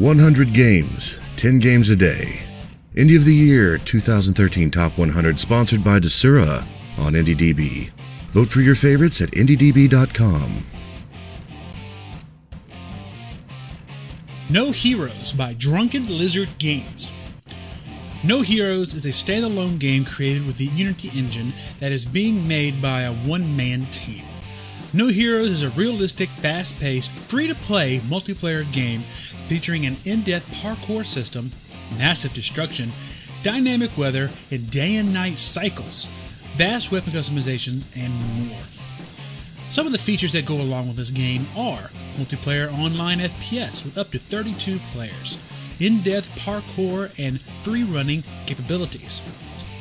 100 games, 10 games a day. Indie of the Year 2013 Top 100 sponsored by Viscera on IndieDB. Vote for your favorites at IndieDB.com. No Heroes by Drunken Lizard Games. No Heroes is a standalone game created with the Unity engine that is being made by a one-man team. No Heroes is a realistic, fast-paced, free-to-play multiplayer game featuring an in-depth parkour system, massive destruction, dynamic weather, and day and night cycles, vast weapon customizations, and more. Some of the features that go along with this game are multiplayer online FPS with up to 32 players, in-depth parkour and free-running capabilities,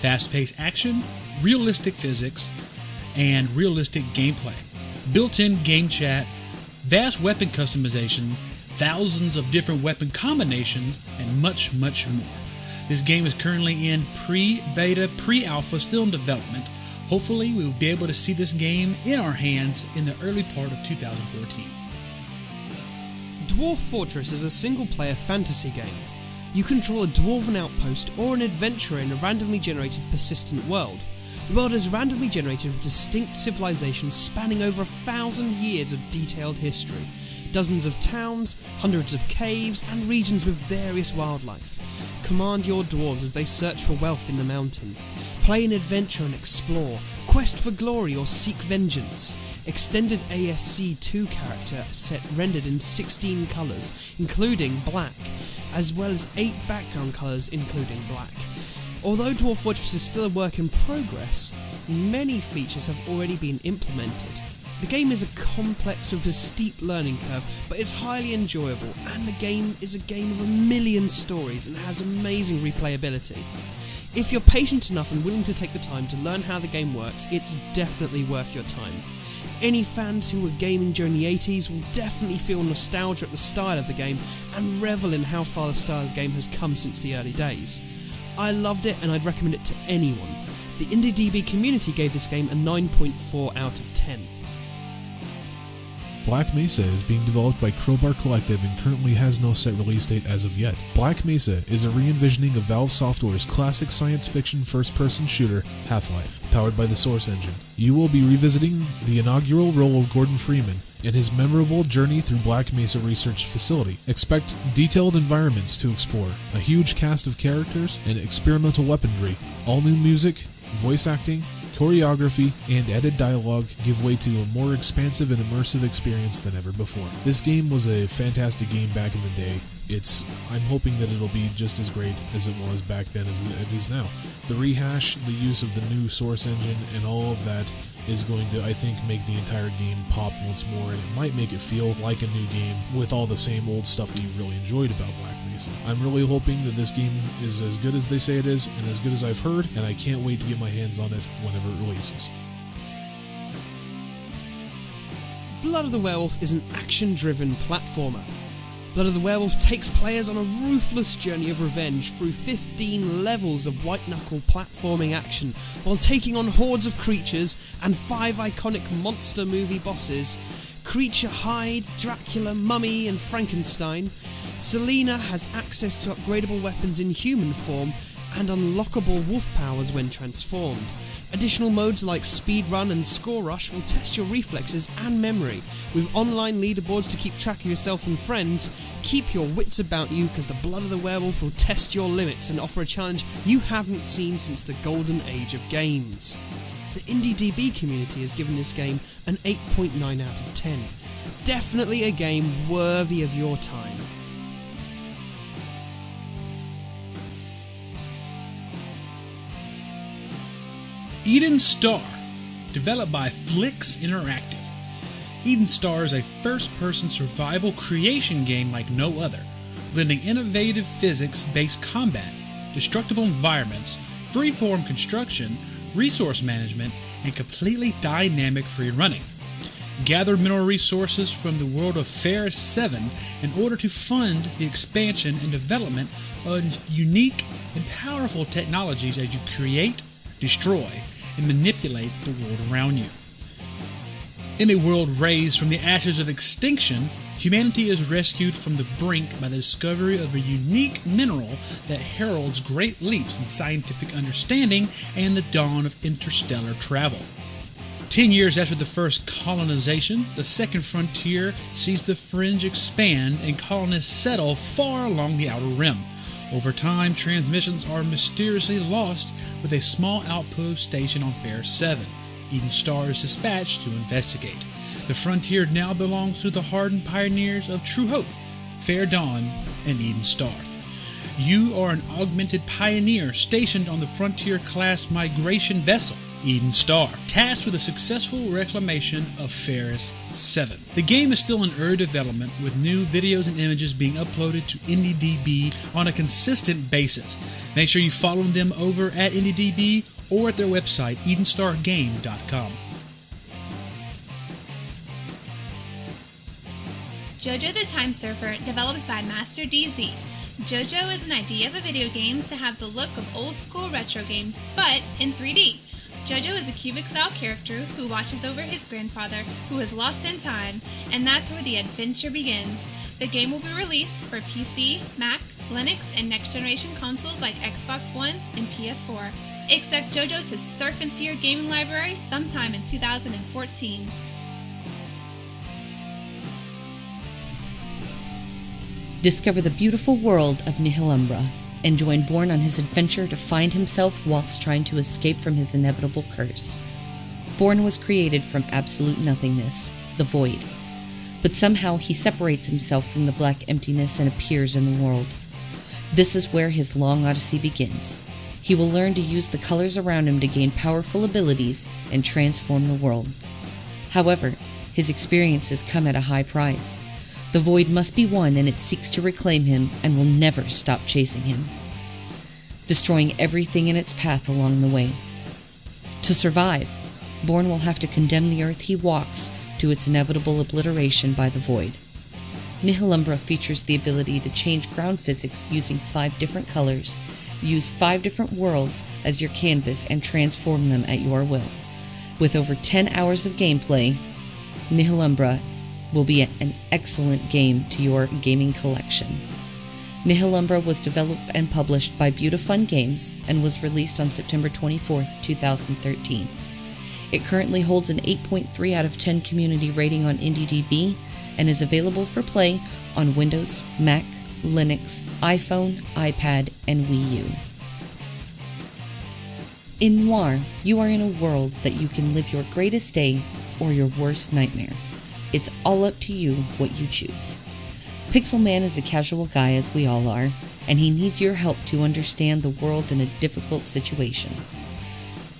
fast-paced action, realistic physics, and realistic gameplay, built-in game chat, vast weapon customization, thousands of different weapon combinations, and much, much more. This game is currently in pre-beta, pre-alpha, still in development. Hopefully, we will be able to see this game in our hands in the early part of 2014. Dwarf Fortress is a single-player fantasy game. You control a dwarven outpost or an adventurer in a randomly generated persistent world. The world is randomly generated with distinct civilizations spanning over 1,000 years of detailed history, dozens of towns, hundreds of caves, and regions with various wildlife. Command your dwarves as they search for wealth in the mountain. Play an adventure and explore, quest for glory or seek vengeance. Extended ASC 2 character set rendered in 16 colours, including black, as well as 8 background colours including black. Although Dwarf Fortress is still a work in progress, many features have already been implemented. The game is a complex with a steep learning curve, but it's highly enjoyable, and the game is a game of a million stories and has amazing replayability. If you're patient enough and willing to take the time to learn how the game works, it's definitely worth your time. Any fans who were gaming during the 80s will definitely feel nostalgia at the style of the game and revel in how far the style of the game has come since the early days. I loved it and I'd recommend it to anyone. The IndieDB community gave this game a 9.4 out of 10. Black Mesa is being developed by Crowbar Collective and currently has no set release date as of yet. Black Mesa is a re-envisioning of Valve Software's classic science fiction first-person shooter, Half-Life, powered by the Source engine. You will be revisiting the inaugural role of Gordon Freeman in his memorable journey through Black Mesa Research Facility. Expect detailed environments to explore, a huge cast of characters, and experimental weaponry. All new music, voice acting, choreography, and added dialogue give way to a more expansive and immersive experience than ever before. This game was a fantastic game back in the day. I'm hoping that it'll be just as great as it was back then as it is now. The rehash, the use of the new Source engine, and all of that is going to, I think, make the entire game pop once more, and it might make it feel like a new game with all the same old stuff that you really enjoyed about Black Mesa. I'm really hoping that this game is as good as they say it is, and as good as I've heard, and I can't wait to get my hands on it whenever it releases. Blood of the Werewolf is an action-driven platformer. Blood of the Werewolf takes players on a ruthless journey of revenge through 15 levels of white-knuckle platforming action, while taking on hordes of creatures and 5 iconic monster movie bosses: Creature Hyde, Dracula, Mummy, and Frankenstein. Selena has access to upgradable weapons in human form and unlockable wolf powers when transformed. Additional modes like Speedrun and Score Rush will test your reflexes and memory. With online leaderboards to keep track of yourself and friends, keep your wits about you because the Blood of the Werewolf will test your limits and offer a challenge you haven't seen since the golden age of games. The IndieDB community has given this game an 8.9 out of 10. Definitely a game worthy of your time. Eden Star, developed by Flix Interactive. Eden Star is a first-person survival creation game like no other, blending innovative physics-based combat, destructible environments, freeform construction, resource management, and completely dynamic free running. Gather mineral resources from the world of Fair 7 in order to fund the expansion and development of unique and powerful technologies as you create, destroy, and manipulate the world around you. In a world raised from the ashes of extinction, Humanity is rescued from the brink by the discovery of a unique mineral that heralds great leaps in scientific understanding and the dawn of interstellar travel. 10 years after the first colonization, the second frontier sees the fringe expand and colonists settle far along the outer rim. Over time, transmissions are mysteriously lost, with a small outpost station on Fair 7. Eden Star is dispatched to investigate. The frontier now belongs to the hardened pioneers of True Hope, Fair Dawn, and Eden Star. You are an augmented pioneer stationed on the Frontier-class migration vessel, Eden Star, tasked with the successful reclamation of Ferris 7. The game is still in early development, with new videos and images being uploaded to IndieDB on a consistent basis. Make sure you follow them over at IndieDB or at their website, edenstargame.com. Jojo the Time Surfer, developed by Master DZ. Jojo is an idea of a video game to have the look of old-school retro games, but in 3D. Jojo is a cubic-style character who watches over his grandfather, who is lost in time, and that's where the adventure begins. The game will be released for PC, Mac, Linux, and next-generation consoles like Xbox One and PS4. Expect Jojo to surf into your gaming library sometime in 2014. Discover the beautiful world of Nihilumbra and join Born on his adventure to find himself whilst trying to escape from his inevitable curse. Born was created from absolute nothingness, the void, but somehow he separates himself from the black emptiness and appears in the world. This is where his long odyssey begins. He will learn to use the colors around him to gain powerful abilities and transform the world. However, his experiences come at a high price. The void must be won, and it seeks to reclaim him and will never stop chasing him, destroying everything in its path along the way. To survive, Born will have to condemn the earth he walks to its inevitable obliteration by the void. Nihilumbra features the ability to change ground physics using 5 different colors, use 5 different worlds as your canvas, and transform them at your will. With over 10 hours of gameplay, Nihilumbra will be an excellent game to your gaming collection. Nihilumbra was developed and published by Beautifun Games and was released on September 24th, 2013. It currently holds an 8.3 out of 10 community rating on IndieDB and is available for play on Windows, Mac, Linux, iPhone, iPad, and Wii U. In Noir, you are in a world that you can live your greatest day or your worst nightmare. It's all up to you what you choose. Pixel Man is a casual guy, as we all are, and he needs your help to understand the world in a difficult situation.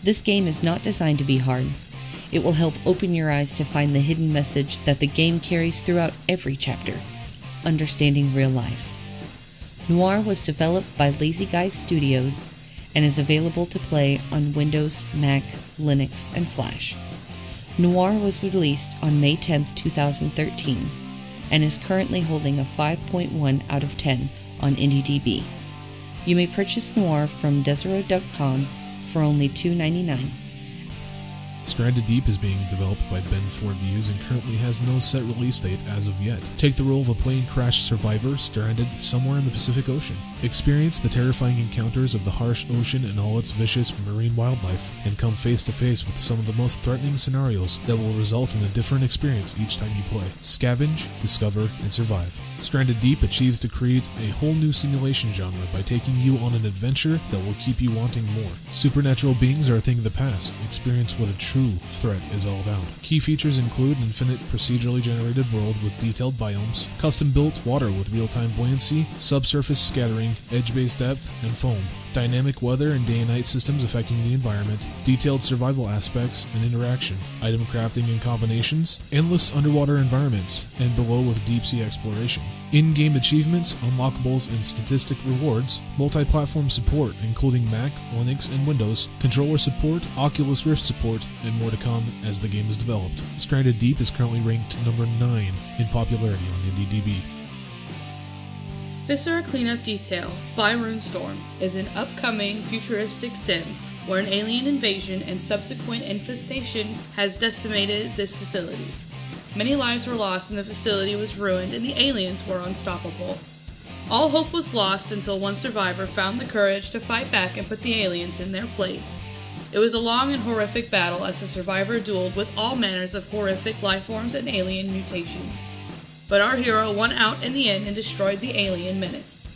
This game is not designed to be hard. It will help open your eyes to find the hidden message that the game carries throughout every chapter: understanding real life. Noir was developed by Lazy Guys Studios and is available to play on Windows, Mac, Linux, and Flash. Noir was released on May 10, 2013, and is currently holding a 5.1 out of 10 on IndieDB. You may purchase Noir from Deseret.com for only $2.99. Stranded Deep is being developed by Ben 4Views and currently has no set release date as of yet. Take the role of a plane crash survivor stranded somewhere in the Pacific Ocean. Experience the terrifying encounters of the harsh ocean and all its vicious marine wildlife, and come face to face with some of the most threatening scenarios that will result in a different experience each time you play. Scavenge, discover, and survive. Stranded Deep achieves to create a whole new simulation genre by taking you on an adventure that will keep you wanting more. Supernatural beings are a thing of the past. Experience what a true threat is all about. Key features include an infinite procedurally generated world with detailed biomes, custom-built water with real-time buoyancy, subsurface scattering, edge-based depth, and foam, dynamic weather and day and night systems affecting the environment, detailed survival aspects and interaction, item crafting and combinations, endless underwater environments, and below with deep-sea exploration. In-game achievements, unlockables, and statistic rewards, multi-platform support including Mac, Linux, and Windows, controller support, Oculus Rift support, and more to come as the game is developed. Stranded Deep is currently ranked number 9 in popularity on IndieDB. Viscera Cleanup Detail by Runestorm is an upcoming futuristic sim where an alien invasion and subsequent infestation has decimated this facility. Many lives were lost and the facility was ruined and the aliens were unstoppable. All hope was lost until one survivor found the courage to fight back and put the aliens in their place. It was a long and horrific battle as the survivor dueled with all manners of horrific lifeforms and alien mutations. But our hero won out in the end and destroyed the alien menace.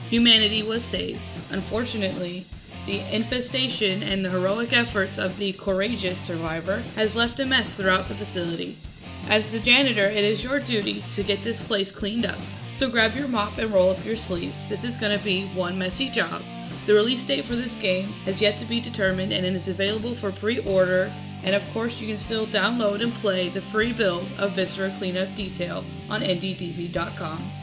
Humanity was saved. Unfortunately, the infestation and the heroic efforts of the courageous survivor has left a mess throughout the facility. As the janitor, it is your duty to get this place cleaned up. So grab your mop and roll up your sleeves. This is going to be one messy job. The release date for this game has yet to be determined and it is available for pre-order, and of course you can still download and play the free build of Viscera Cleanup Detail on IndieDB.com.